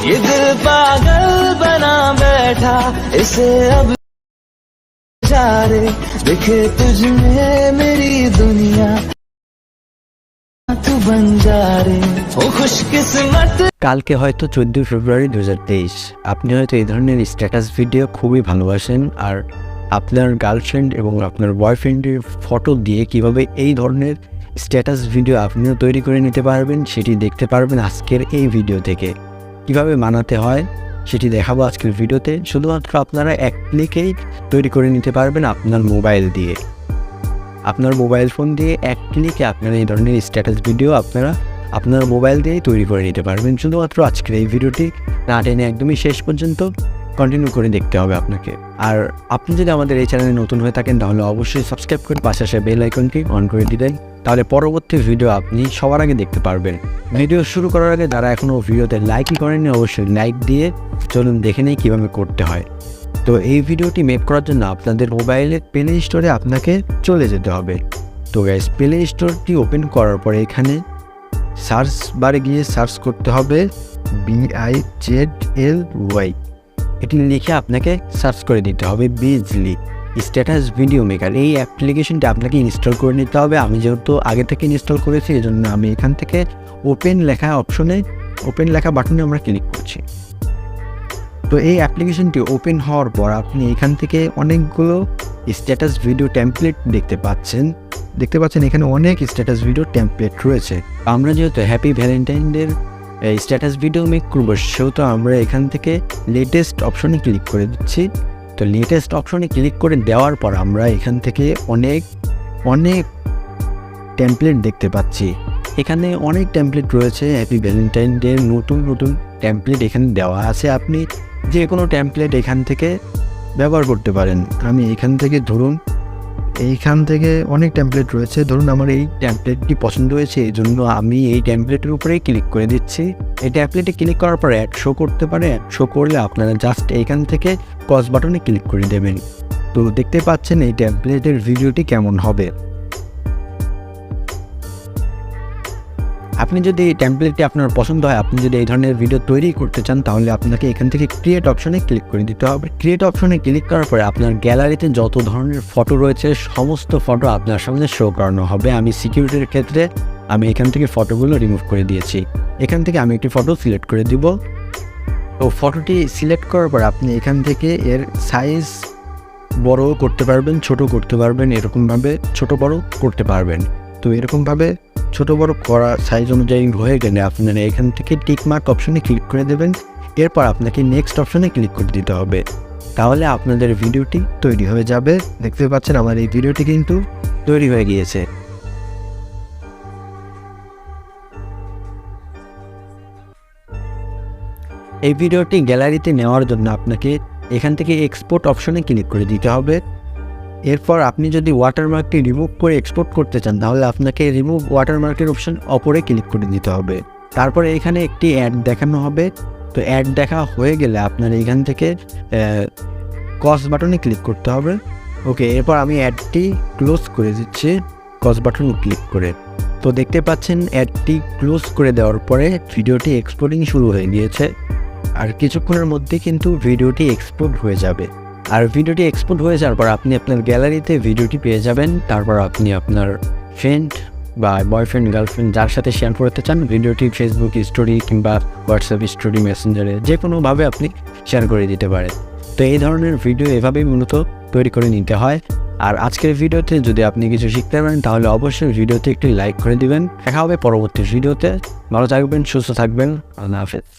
ये दिल पागल बना बैठा इसे अब जा रे दिखे तुझमें मेरी दुनिया तू बन जा रे ओ खुशकिस्मत। কালকে হয়তো 14 ফেব্রুয়ারি 2023। আপনি হয়তো এই ধরনের স্ট্যাটাস ভিডিও খুবই ভালোবাসেন, আর আপনার গার্লফ্রেন্ড এবং আপনার বয়ফ্রেন্ডের ফটো দিয়ে কিভাবে এই ধরনের স্ট্যাটাস ভিডিও আপনিও তৈরি করে নিতে পারবেন সেটি দেখতে পারবেন আজকের এই ভিডিও থেকে। কিভাবে বানাতে হয় সেটি দেখাবো আজকের ভিডিওতে। শুধুমাত্র আপনারা এক ক্লিকেই তৈরি করে নিতে পারবেন আপনার মোবাইল দিয়ে। আপনার মোবাইল ফোন দিয়ে এক ক্লিকে আপনারা এই ধরনের স্ট্যাটাস ভিডিও আপনারা আপনার মোবাইল দিয়েই তৈরি করে নিতে পারবেন। শুধুমাত্র আজকের এই ভিডিওটি না টেনে একদমই শেষ পর্যন্ত কন্টিনিউ করে দেখতে হবে আপনাকে। আর আপনি যদি আমাদের এই চ্যানেলে নতুন হয়ে থাকেন তাহলে অবশ্যই সাবস্ক্রাইব করে পাশে আসা বেল আইকনটি অন করে দিবেন, তাহলে পরবর্তী ভিডিও আপনি সবার আগে দেখতে পারবেন। ভিডিও শুরু করার আগে যারা এখনও ভিডিওতে লাইকই করেননি অবশ্যই লাইক দিয়ে চলুন দেখে নেই কীভাবে করতে হয়। তো এই ভিডিওটি মেক করার জন্য আপনাদের মোবাইলের প্লে স্টোরে আপনাকে চলে যেতে হবে। তো গাইস, প্লে স্টোরটি ওপেন করার পরে এখানে সার্চ বারে গিয়ে সার্চ করতে হবে BIZLY, এটি লিখে আপনাকে সার্চ করে দিতে হবে বিজলি স্ট্যাটাস ভিডিও মেকার। এই অ্যাপ্লিকেশনটি আপনাকে ইনস্টল করে নিতে হবে। আমি যেহেতু আগে থেকে ইনস্টল করেছি এই জন্য আমি এখান থেকে ওপেন লেখা বাটনে আমরা ক্লিক করছি। তো এই অ্যাপ্লিকেশনটি ওপেন হওয়ার পর আপনি এখান থেকে অনেকগুলো স্ট্যাটাস ভিডিও টেমপ্লেট দেখতে পাচ্ছেন। এখানে অনেক স্ট্যাটাস ভিডিও টেমপ্লেট রয়েছে। আমরা যেহেতু হ্যাপি ভ্যালেন্টাইনদের স্ট্যাটাস ভিডিও মেক করবো সেহেতু আমরা এখান থেকে লেটেস্ট অপশনে ক্লিক করে দিচ্ছি। তো লেটেস্ট অপশনে ক্লিক করে দেওয়ার পর আমরা এখান থেকে অনেক টেমপ্লেট দেখতে পাচ্ছি। এখানে অনেক টেমপ্লেট রয়েছে হ্যাপি ভ্যালেন্টাইন ডে, নতুন টেমপ্লেট এখানে দেওয়া আছে। আপনি যে কোনো টেমপ্লেট এখান থেকে ব্যবহার করতে পারেন। আমি এইখান থেকে অনেক টেমপ্লেট রয়েছে। ধরুন আমার এই টেমপ্লেটটি পছন্দ হয়েছে, এই জন্য আমি এই টেমপ্লেটের উপরেই ক্লিক করে দিচ্ছি। এই টেমপ্লেটে ক্লিক করার পর অ্যাড শো করতে পারে। অ্যাড শো করলে আপনারা জাস্ট এইখান থেকে পজ বাটনে ক্লিক করে দেবেন। তো দেখতে পাচ্ছেন এই টেমপ্লেটের ভিডিওটি কেমন হবে। আপনি যদি এই টেমপ্লেটটি আপনার পছন্দ হয়, আপনি যদি এই ধরনের ভিডিও তৈরি করতে চান তাহলে আপনাকে এখান থেকে ক্রিয়েট অপশনে ক্লিক করে দিতে হবে। ক্রিয়েট অপশনে ক্লিক করার পরে আপনার গ্যালারিতে যত ধরনের ফটো রয়েছে সমস্ত ফটো আপনার সামনে শো করানো হবে। আমি সিকিউরিটির ক্ষেত্রে আমি এখান থেকে ফটোগুলো রিমুভ করে দিয়েছি। এখান থেকে আমি একটি ফটো সিলেক্ট করে দিব। তো ফটোটি সিলেক্ট করার পর আপনি এখান থেকে এর সাইজ বড় করতে পারবেন, ছোট করতে পারবেন, এরকমভাবে ছোট বড় করতে পারবেন। তো এরকমভাবে ছোট বড় করা সাইজ অনুযায়ী হয়ে গেলে আপনারা এখান থেকে টিক মার্ক অপশনে ক্লিক করে দেবেন। এরপর আপনাকে নেক্সট অপশনে ক্লিক করে দিতে হবে, তাহলে আপনাদের ভিডিওটি তৈরি হয়ে যাবে। দেখতে পাচ্ছেন আমার এই ভিডিওটি কিন্তু তৈরি হয়ে গিয়েছে। এই ভিডিওটি গ্যালারিতে নেওয়ার জন্য আপনাকে এখান থেকে এক্সপোর্ট অপশনে ক্লিক করে দিতে হবে। এরপর আপনি যদি ওয়াটারমার্কটি রিমুভ করে এক্সপোর্ট করতে চান তাহলে আপনাকে রিমুভ ওয়াটারমার্কের অপশন অপরে ক্লিক করে দিতে হবে। তারপরে এখানে একটি অ্যাড দেখানো হবে। তো অ্যাড দেখা হয়ে গেলে আপনার এখান থেকে কস বাটনে ক্লিক করতে হবে। ওকে, এরপর আমি অ্যাডটি ক্লোজ করে দিচ্ছি কস বাটনে ক্লিক করে। তো দেখতে পাচ্ছেন অ্যাডটি ক্লোজ করে দেওয়ার পরে ভিডিওটি এক্সপোর্টিং শুরু হয়ে গিয়েছে। আর কিছুক্ষণের মধ্যে কিন্তু ভিডিওটি এক্সপোর্ট হয়ে যাবে। আর ভিডিওটি এক্সপোর্ট হয়ে যাওয়ার পর আপনি আপনার গ্যালারিতে ভিডিওটি পেয়ে যাবেন। তারপর আপনি আপনার ফ্রেন্ড বা বয়ফ্রেন্ড গার্লফ্রেন্ড যার সাথে শেয়ার করতে চান ভিডিওটি ফেসবুক স্টোরি কিংবা হোয়াটসঅ্যাপ স্টোরি মেসেঞ্জারে যে কোনোভাবে আপনি শেয়ার করে দিতে পারেন। তো এই ধরনের ভিডিও এভাবেই মূলত তৈরি করে নিতে হয়। আর আজকের ভিডিওতে যদি আপনি কিছু শিখতে পারেন তাহলে অবশ্যই ভিডিওতে একটি লাইক করে দিবেন। দেখা হবে পরবর্তী ভিডিওতে। ভালো থাকবেন, সুস্থ থাকবেন। আল্লাহ হাফেজ।